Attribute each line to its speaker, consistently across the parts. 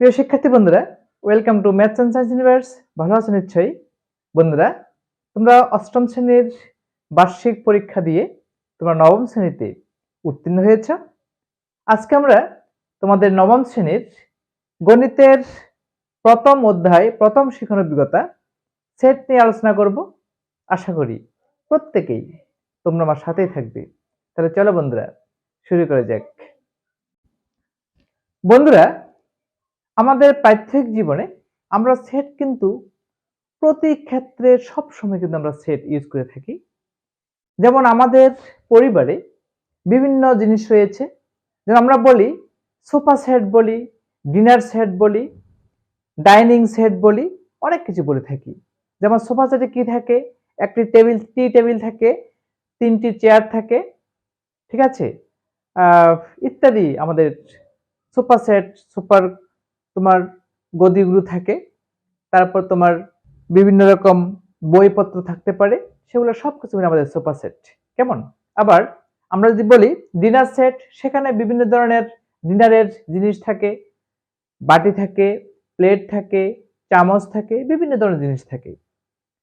Speaker 1: প্রিয় শিক্ষার্থী বন্ধুরা, welcome to maths and science universe. ভালো আছো নিশ্চয়ই বন্ধুরা। তোমরা অষ্টম শ্রেণীর বার্ষিক পরীক্ষা দিয়ে তোমরা নবম শ্রেণীতে উত্তীর্ণ হয়েছ। আজকে আমরা তোমাদের নবম শ্রেণীর গণিতের প্রথম অধ্যায়, প্রথম শিখন অভিজ্ঞতা সেট নিয়ে আলোচনা করব। আশা করি প্রত্যেকেই তোমরা আমার সাথেই থাকবে। তাহলে চলো বন্ধুরা, শুরু করা যাক। বন্ধুরা, আমাদের প্রাত্যহিক জীবনে আমরা সেট কিন্তু প্রতি ক্ষেত্রে সবসময় কিন্তু আমরা সেট ইউজ করে থাকি। যেমন আমাদের পরিবারে বিভিন্ন জিনিস রয়েছে, যেমন আমরা বলি সোফা সেট বলি, ডিনার সেট বলি, ডাইনিং সেট বলি, অনেক কিছু বলে থাকি। যেমন সোফা সেটে কি থাকে, একটি টি টেবিল থাকে, 3টি চেয়ার থাকে, ঠিক আছে, ইত্যাদি। আমাদের সোফা সেট, সোফার তোমার গদিগুলো থাকে, তারপর তোমার বিভিন্ন রকম বইপত্র থাকতে পারে, সেগুলো সবকিছু মিলে আমাদের সোফা সেট। কেমন? আবার আমরা যদি বলি ডিনার সেট, সেখানে বিভিন্ন ধরনের ডিনারের জিনিস থাকে, বাটি থাকে, প্লেট থাকে, চামচ থাকে, বিভিন্ন ধরনের জিনিস থাকে।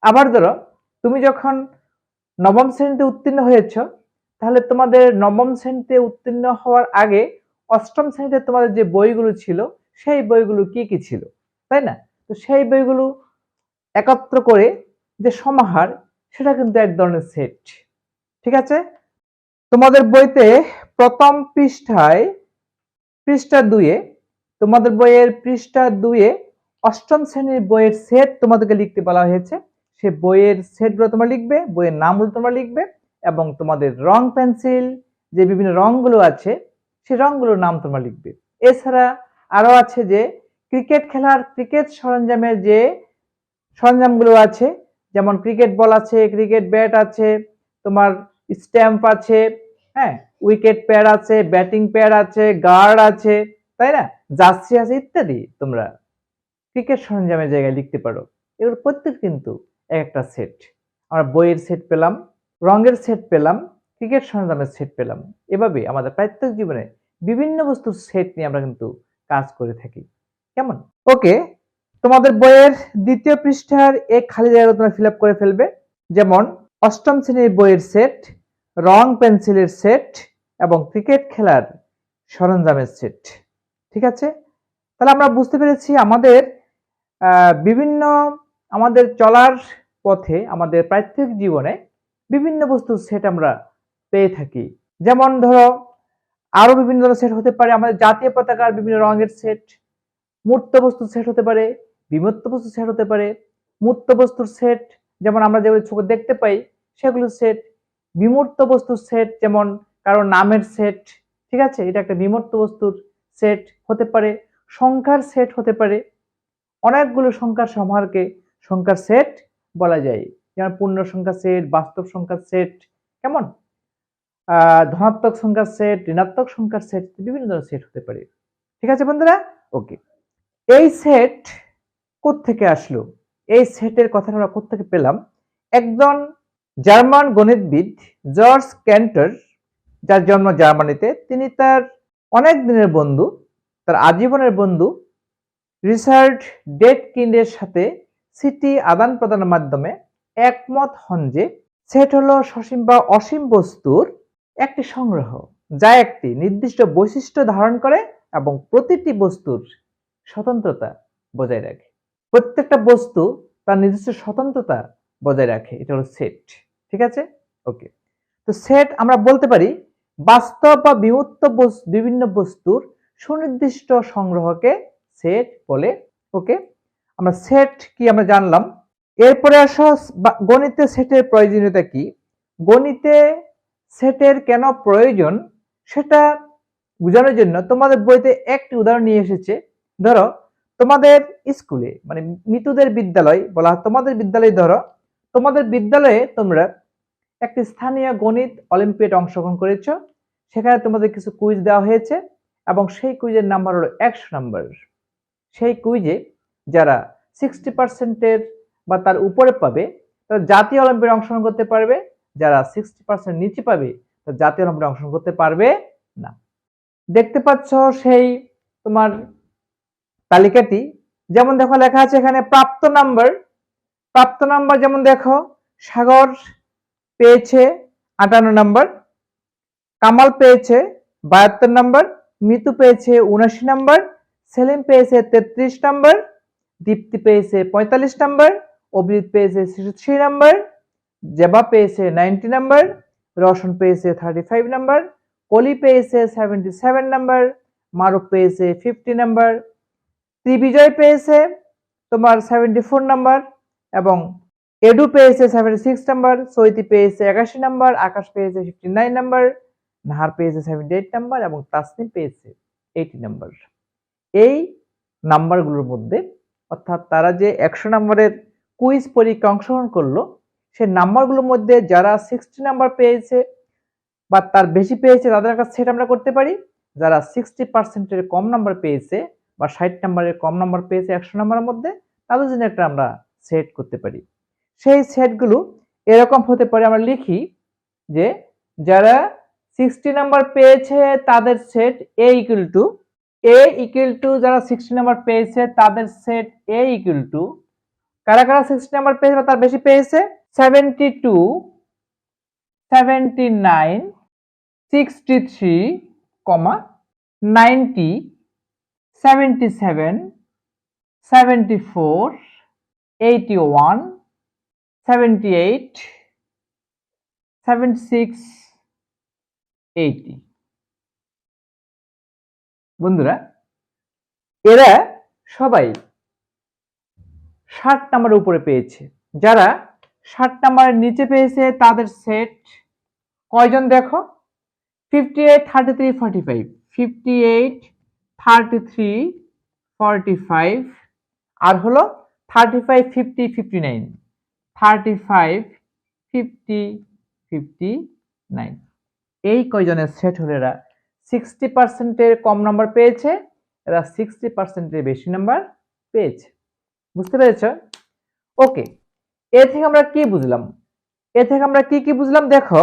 Speaker 1: আবার ধরো তুমি যখন নবম শ্রেণীতে উত্তীর্ণ হয়েছ, তাহলে তোমাদের নবম শ্রেণীতে উত্তীর্ণ হওয়ার আগে অষ্টম শ্রেণীতে তোমাদের যে বইগুলো ছিল, সেই বইগুলো কি কি ছিল, তাই না? তো সেই বইগুলো একত্র করে যে সমাহার, সেটা কিন্তু এক ধরনের সেট। ঠিক আছে? তোমাদের বইতে প্রথম পৃষ্ঠায়, পৃষ্ঠা 2-এ, তোমাদের বইয়ের পৃষ্ঠা 2-এ অষ্টম শ্রেণীর বইয়ের সেট তোমাদেরকে লিখতে বলা হয়েছে। সে বইয়ের সেটগুলো তোমরা লিখবে, বইয়ের নামগুলো তোমরা লিখবে, এবং তোমাদের রং পেন্সিল যে বিভিন্ন রংগুলো আছে, সেই রংগুলোর নাম তোমরা লিখবে। এছাড়া আরো আছে যে ক্রিকেট খেলার ক্রিকেট সরঞ্জামের যে সরঞ্জামগুলো আছে, যেমন ক্রিকেট বল আছে, ক্রিকেট ব্যাট আছে, তোমার স্ট্যাম্প আছে, হ্যাঁ, উইকেট প্যাড আছে, ব্যাটিং প্যাড আছে, গার্ড আছে, তাই না, জার্সি আছে, ইত্যাদি তোমরা ক্রিকেট সরঞ্জামের জায়গায় লিখতে পারো। এগুলো প্রত্যেক কিন্তু একটা সেট। আমরা বইয়ের সেট পেলাম, রঙের সেট পেলাম, ক্রিকেট সরঞ্জামের সেট পেলাম। এভাবে আমাদের প্রত্যেক জীবনে বিভিন্ন বস্তুর সেট নিয়ে আমরা কিন্তু কাজ করে থাকি। কেমন? ওকে, তোমাদের বইয়ের দ্বিতীয় পৃষ্ঠার এই খালি জায়গা তোমরা ফিল আপ করে ফেলবে। যেমন অষ্টম শ্রেণীর বইয়ের সেট, রং পেন্সিলের সেট, এবং ক্রিকেট খেলার সরঞ্জামের সেট। ঠিক আছে? তাহলে আমরা বুঝতে পেরেছি আমাদের বিভিন্ন আমাদের চলার পথে, আমাদের প্রাত্যহিক জীবনে বিভিন্ন বস্তুর সেট আমরা পেয়ে থাকি। যেমন ধরো আরো বিভিন্ন ধরনের সেট হতে পারে, আমাদের জাতীয় পতাকার বিভিন্ন রঙের সেট, মূর্ত বস্তুর সেট হতে পারে, বিমূর্ত বস্তুর সেট হতে পারে। মূর্ত বস্তুর সেট যেমন আমরা যেগুলো চোখে দেখতে পাই, সেগুলো সেট। বিমূর্ত বস্তুর সেট যেমন কারো নামের সেট, ঠিক আছে, এটা একটা বিমূর্ত বস্তুর সেট হতে পারে। সংখ্যার সেট হতে পারে, অনেকগুলো সংখ্যার সমাহারকে সংখ্যার সেট বলা যায়। যেমন পূর্ণ সংখ্যার সেট, বাস্তব সংখ্যার সেট, কেমন, ধনাত্মক সংখ্যার সেট, ঋণাত্মক সংখ্যার সেট, বিভিন্ন ধরনের সেট হতে পারে। ঠিক আছে বন্ধুরা? ওকে, এই সেট কোত্থেকে আসলো, এই সেটের কথাটা আমরা কোত্থেকে পেলাম? একজন জার্মান গণিতবিদ জর্জ ক্যান্টর, যার জন্ম জার্মানিতে, তিনি তার অনেক দিনের বন্ধু, তার আজীবনের বন্ধু রিচার্ড ডেটকিন্ডের সাথে চিঠি আদান প্রদানের মাধ্যমে একমত হন যে সেট হলো সসীম বা অসীম বস্তুর একটি সংগ্রহ, যা একটি নির্দিষ্ট বৈশিষ্ট্য ধারণ করে এবং প্রতিটি বস্তুর স্বতন্ত্রতা বজায় রাখে। প্রত্যেকটা বস্তু তার নির্দিষ্ট স্বতন্ত্রতা বজায় রাখে, এটা হলো সেট। ঠিক আছে? ওকে, তো সেট আমরা বলতে পারি বাস্তব বা বিমূর্ত বিভিন্ন বস্তুর সুনির্দিষ্ট সংগ্রহকে সেট বলে। ওকে, আমরা সেট কি আমরা জানলাম। এরপরে আসো গণিতে সেটের প্রয়োজনীয়তা কি। গণিতে সেটের কেন প্রয়োজন সেটা বোঝানোর জন্য তোমাদের বইতে একটি উদাহরণ নিয়ে এসেছে। ধরো তোমাদের স্কুলে, মানে মিতুদের বিদ্যালয় বলা, তোমাদের বিদ্যালয়ে ধরো, তোমাদের বিদ্যালয়ে তোমরা একটি স্থানীয় গণিত অলিম্পিয়াডে অংশগ্রহণ করেছো। সেখানে তোমাদের কিছু কুইজ দেওয়া হয়েছে এবং সেই কুইজের নাম্বার হলো 100 নাম্বার। সেই কুইজে যারা 60% বা তার উপরে পাবে তারা জাতীয় অলিম্পিয়াডে অংশগ্রহণ করতে পারবে, যারা 60% নিচে পাবে তারা জাতীয় অলিম্পিয়াডে অংশগ্রহণ করতে পারবে না। দেখতে পাচ্ছ সেই তোমার তালিকাটি, যেমন দেখো লেখা আছে এখানে প্রাপ্ত নাম্বার যেমন দেখো সাগর পেয়েছে 58 নাম্বার, কামাল পেয়েছে 72 নাম্বার, মিতু পেয়েছে 79 নাম্বার, সেলিম পেয়েছে 33 নাম্বার, দীপ্তি পেয়েছে 45 নাম্বার, অভিজিৎ পেয়েছে 63 নাম্বার, জেবা পেয়েছে 90 নাম্বার, রোশন পেয়েছে 35 নাম্বার, কলি পেয়েছে 77 নাম্বার, মারুফ পেয়েছে 50 নাম্বার, ত্রিবিজয় পেয়েছে তোমার 74 নাম্বার এবং এডু পেয়েছে 76 নাম্বার, সৈতি পেয়েছে 81 নাম্বার, আকাশ পেয়েছে 59 নাম্বার, নাহার পেয়েছে 78 নাম্বার এবং তাসনিম পেয়েছে 80 নাম্বার। এই নাম্বারগুলোর মধ্যে অর্থাৎ তারা যে 100 নম্বরের কুইজ পরীক্ষা অংশগ্রহণ করলো সেই নাম্বারগুলোর মধ্যে যারা 60 নাম্বার পেয়েছে বা তার বেশি পেয়েছে তাদের একটা সেট আমরা করতে পারি, যারা 60%-এর কম নাম্বার পেয়েছে বা 60 নাম্বারের কম নাম্বার পেয়েছে 100 নাম্বারের মধ্যে তাদের জন্য একটা আমরা সেট করতে পারি। সেই সেটগুলো এরকম হতে পারে, আমরা লিখি যে যারা 60 নাম্বার পেয়েছে তাদের সেট এ ইকুয়াল টু যারা 60 নাম্বার পেয়েছে তাদের সেট এ ইকুয়াল টু কারা 60 নাম্বার পেয়েছে বা তার বেশি পেয়েছে 72, 79, 63, 90, 77, 74, 81, 78, 76, 80। বন্ধুরা এরা সবাই 60 নাম্বারের উপরে পেয়েছে। যারা 60 নাম্বারের নিচে পেয়েছে তাদের সেট কয়জন দেখো 58, 33, 45, 58, 33, 45 আর হলো 35, 50, 59, 35, 50, 59 এই কয়জনের সেট হলো এরা 60%-এর কম নাম্বার পেয়েছে, এরা 60%-এর বেশি নাম্বার পেয়েছে। বুঝতে পেরেছ? ওকে, এ থেকে আমরা কি বুঝলাম? এ থেকে আমরা কি বুঝলাম দেখো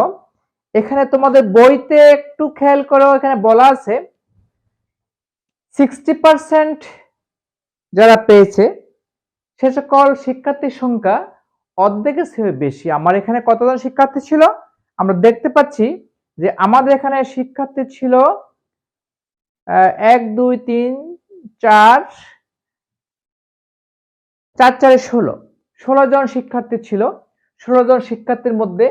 Speaker 1: এখানে তোমাদের বইতে একটু খেয়াল করো, এখানে বলা আছে 60% যারা পেয়েছে সে সকল শিক্ষার্থীর সংখ্যা অর্ধেকের চেয়ে বেশি। আমার এখানে কতজন শিক্ষার্থী ছিল? আমরা দেখতে পাচ্ছি যে আমাদের এখানে শিক্ষার্থী ছিল 1, 2, 3, 4, 16 জন শিক্ষার্থী ছিল। 16 জন শিক্ষার্থীর মধ্যে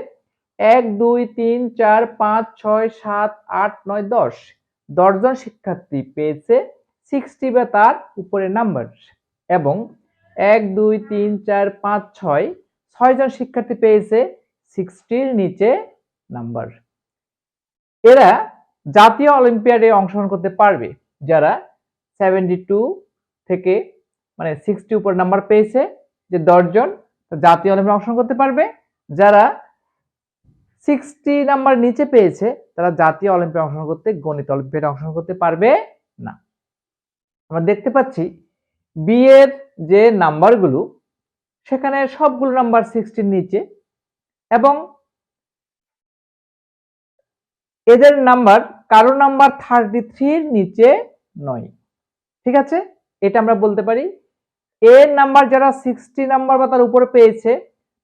Speaker 1: 1, 2, 3, 4, 5, 6, 7, 8, 9, 10 জন শিক্ষার্থী পেয়েছে 60 বা তার উপরে নাম্বার এবং 1, 2, 3, 4, 5, 6 জন শিক্ষার্থী পেয়েছে 60-র নিচে নাম্বার। এরা জাতীয় অলিম্পিয়াডে অংশগ্রহণ করতে পারবে। যারা 72 থেকে মানে 60 উপর নাম্বার পেয়েছে যে 10 জন জাতীয় অলিম্পিয়াডে অংশগ্রহণ করতে পারবে। যারা 60 নাম্বার নিচে পেয়েছে তারা জাতীয় অলিম্পিয়াডে অংশগ্রহণ করতে, গণিত অলিম্পিয়াডে অংশগ্রহণ করতে পারবে না। আমরা দেখতে পাচ্ছি বি এর যে নাম্বারগুলো সেখানে সবগুলো নাম্বার 60-র নিচে এবং এদের নাম্বার কারো নাম্বার 33-র নিচে নয়। ঠিক আছে, এটা আমরা বলতে পারি। এর নাম্বার যারা 60 নাম্বার বা তার উপরে পেয়েছে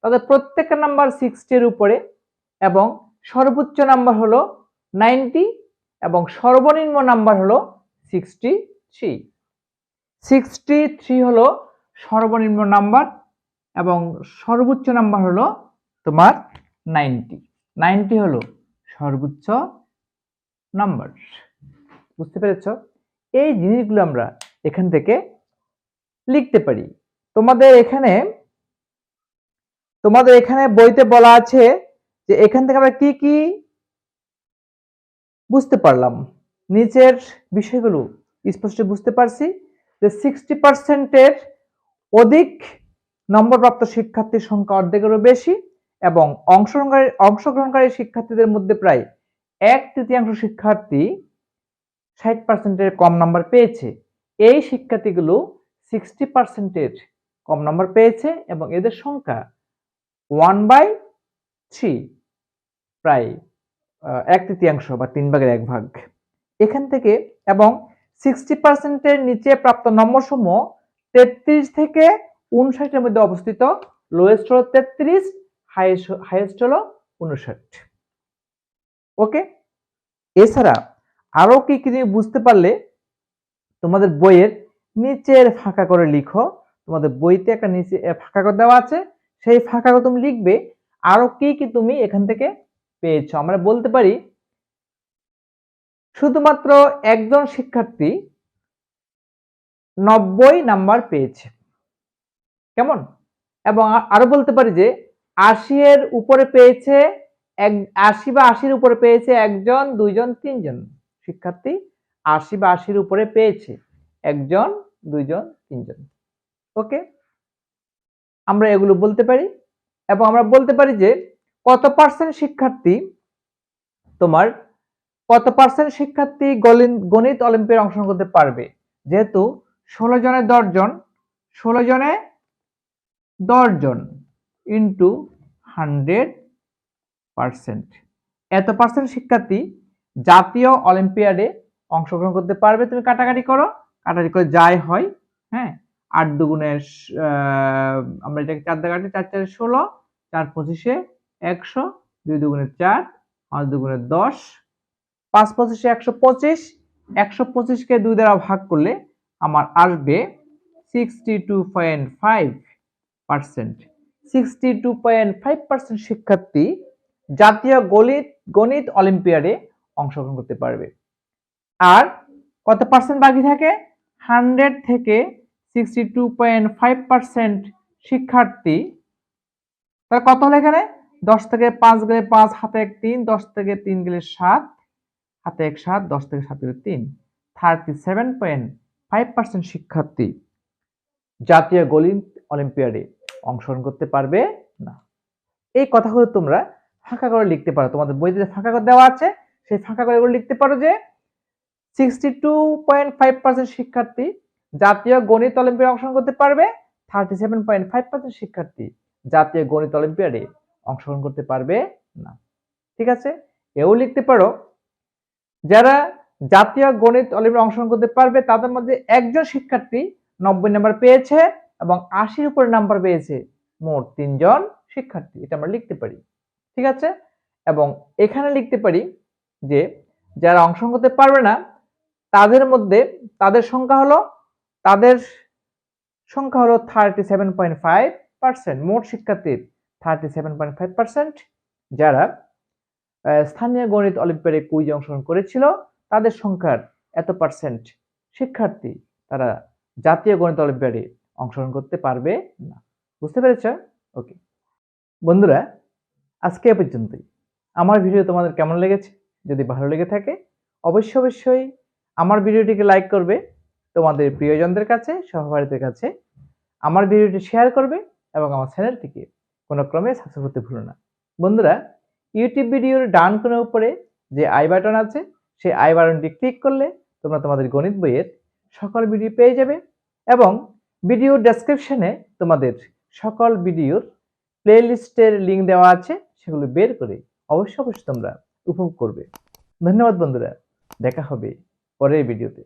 Speaker 1: তাদের প্রত্যেকটা নাম্বার 60-এর উপরে এবং সর্বোচ্চ নাম্বার হলো 90 এবং সর্বনিম্ন নাম্বার হলো 63। 63 হলো সর্বনিম্ন নাম্বার এবং সর্বোচ্চ নাম্বার হলো তোমার 90 হলো সর্বোচ্চ নাম্বার। বুঝতে পেরেছ? এই জিনিসগুলো আমরা এখান থেকে লিখতে পারি। তোমাদের এখানে বইতে বলা আছে যে এখান থেকে আমরা কি বুঝতে পারলাম, নিচের বিষয়গুলো স্পষ্ট বুঝতে পারছি যে 60%-এর অধিক নম্বরপ্রাপ্ত শিক্ষার্থীর সংখ্যা অর্ধেকেরও বেশি এবং অংশগ্রহণকারী শিক্ষার্থীদের মধ্যে প্রায় 1/3 শিক্ষার্থী 60%-এর কম নাম্বার পেয়েছে। এই শিক্ষার্থীগুলো 60%-এর কম নাম্বার পেয়েছে এবং এদের সংখ্যা 1/3 প্রায় 1/3 বা 3/1 ভাগ। এখান থেকে এবং 60% এর নিচে প্রাপ্ত নম্বর সমূহ 33 থেকে 59 এর মধ্যে অবস্থিত। লোয়েস্ট হলো 33, হাইয়েস্ট হলো 59। ওকে, এছাড়া আরো কি কি তুমি বুঝতে পারলে তোমাদের বইয়ের নিচের ফাঁকা করে লিখো। তোমাদের বইতে একটা নিচে ফাঁকা করে দেওয়া আছে, সেই ফাঁকা করে তুমি লিখবে আরো কি কি তুমি এখান থেকে পেয়েছো। আমরা বলতে পারি শুধুমাত্র একজন শিক্ষার্থী 90 নাম্বার পেয়েছে, কেমন? এবং আরো বলতে পারি যে 80 এর উপরে পেয়েছে 80 বা 80-র উপরে পেয়েছে একজন, দুইজন, তিনজন শিক্ষার্থী 80 বা 80-র উপরে পেয়েছে একজন, দুইজন, তিনজন। ওকে, আমরা এগুলো বলতে পারি। এবং আমরা বলতে পারি যে কত পার্সেন্ট শিক্ষার্থী তোমার গণিত অলিম্পিয়াডে অংশগ্রহণ করতে পারবে। যেহেতু 16 জনে 10 জন, 16 জনে 10 জন ইন্টু 100%, এত পার্সেন্ট শিক্ষার্থী জাতীয় অলিম্পিয়াডে অংশগ্রহণ করতে পারবে। তুমি কাটাকাটি করো, কাটাকাটি করে যাই হয়, হ্যাঁ, 8 দুগুণে আমরা এটাকে 4 দিয়ে কাটি, 4 4 16, 4 25 100, 2 দুগুণে 4, 5 দুগুণে 10, 5 25 125, 125 কে 2 দ্বারা ভাগ করলে আমার আসবে 62.5%। 62.5% শিক্ষার্থী জাতীয় গণিত অলিম্পিয়াডে অংশগ্রহণ করতে পারবে। আর কত পার্সেন্ট বাকি থাকে? 100 থেকে 62.5% শিক্ষার্থী, তাহলে কত হলো এখানে? 10 থেকে 5 গেলে 5, হাতে 1 3, 10 থেকে 3 গেলে 7, হাতে 1 7, 10 থেকে 7 গেলে 3, 37.5% শিক্ষার্থী জাতীয় গণিত অলিম্পিয়াডে অংশগ্রহণ করতে পারবে না। এই কথাগুলো তোমরা ফাঁকা করে লিখতে পারো। তোমাদের বইতে ফাঁকা করে দেওয়া আছে, সেই ফাঁকা করে এগুলো লিখতে পারো যে 62.5% শিক্ষার্থী জাতীয় গণিত অলিম্পিয়াডে অংশগ্রহণ করতে পারবে, 37.5% শিক্ষার্থী জাতীয় গণিত অলিম্পিয়াডে অংশগ্রহণ করতে পারবে না। ঠিক আছে, এও লিখতে পারো যারা জাতীয় গণিত অলিম্পিয়াডে অংশগ্রহণ করতে পারবে তাদের মধ্যে একজন শিক্ষার্থী 90 নাম্বার পেয়েছে এবং 80-র উপরে নাম্বার পেয়েছে, মোট 3 জন শিক্ষার্থী। এটা আমরা লিখতে পারি। ঠিক আছে, এবং এখানে লিখতে পারি যে যারা অংশগ্রহণ করতে পারবে না তাদের মধ্যে তাদের সংখ্যা হলো 37.5%, মোট শিক্ষার্থীর 37.5%। যারা স্থানীয় গণিত অলিম্পিয়াডে কুইজে অংশগ্রহণ করেছিল তাদের সংখ্যার এত পার্সেন্ট শিক্ষার্থী তারা জাতীয় গণিত অলিম্পিয়াডে অংশগ্রহণ করতে পারবে না। বুঝতে পেরেছ? ওকে বন্ধুরা, আজকে এ পর্যন্তই। আমার ভিডিও তোমাদের কেমন লেগেছে? যদি ভালো লেগে থাকে অবশ্যই আমার ভিডিওটিকে লাইক করবে, তোমাদের প্রিয়জনদের কাছে, সহপাঠীদের কাছে আমার ভিডিওটি শেয়ার করবে এবং আমার চ্যানেলটিকে কোনো ক্রমে সাবস্ক্রাইব করতে ভুলো না। বন্ধুরা, ইউটিউব ভিডিওর ডান কোণের উপরে যে আই বাটন আছে সেই আই বাটনটি ক্লিক করলে তোমরা তোমাদের গণিত বইয়ের সকল ভিডিও পেয়ে যাবে এবং ভিডিও ডেসক্রিপশনে তোমাদের সকল ভিডিওর প্লেলিস্টের লিঙ্ক দেওয়া আছে, সেগুলো বের করে অবশ্যই তোমরা উপভোগ করবে। ধন্যবাদ বন্ধুরা, দেখা হবে পরের ভিডিওতে।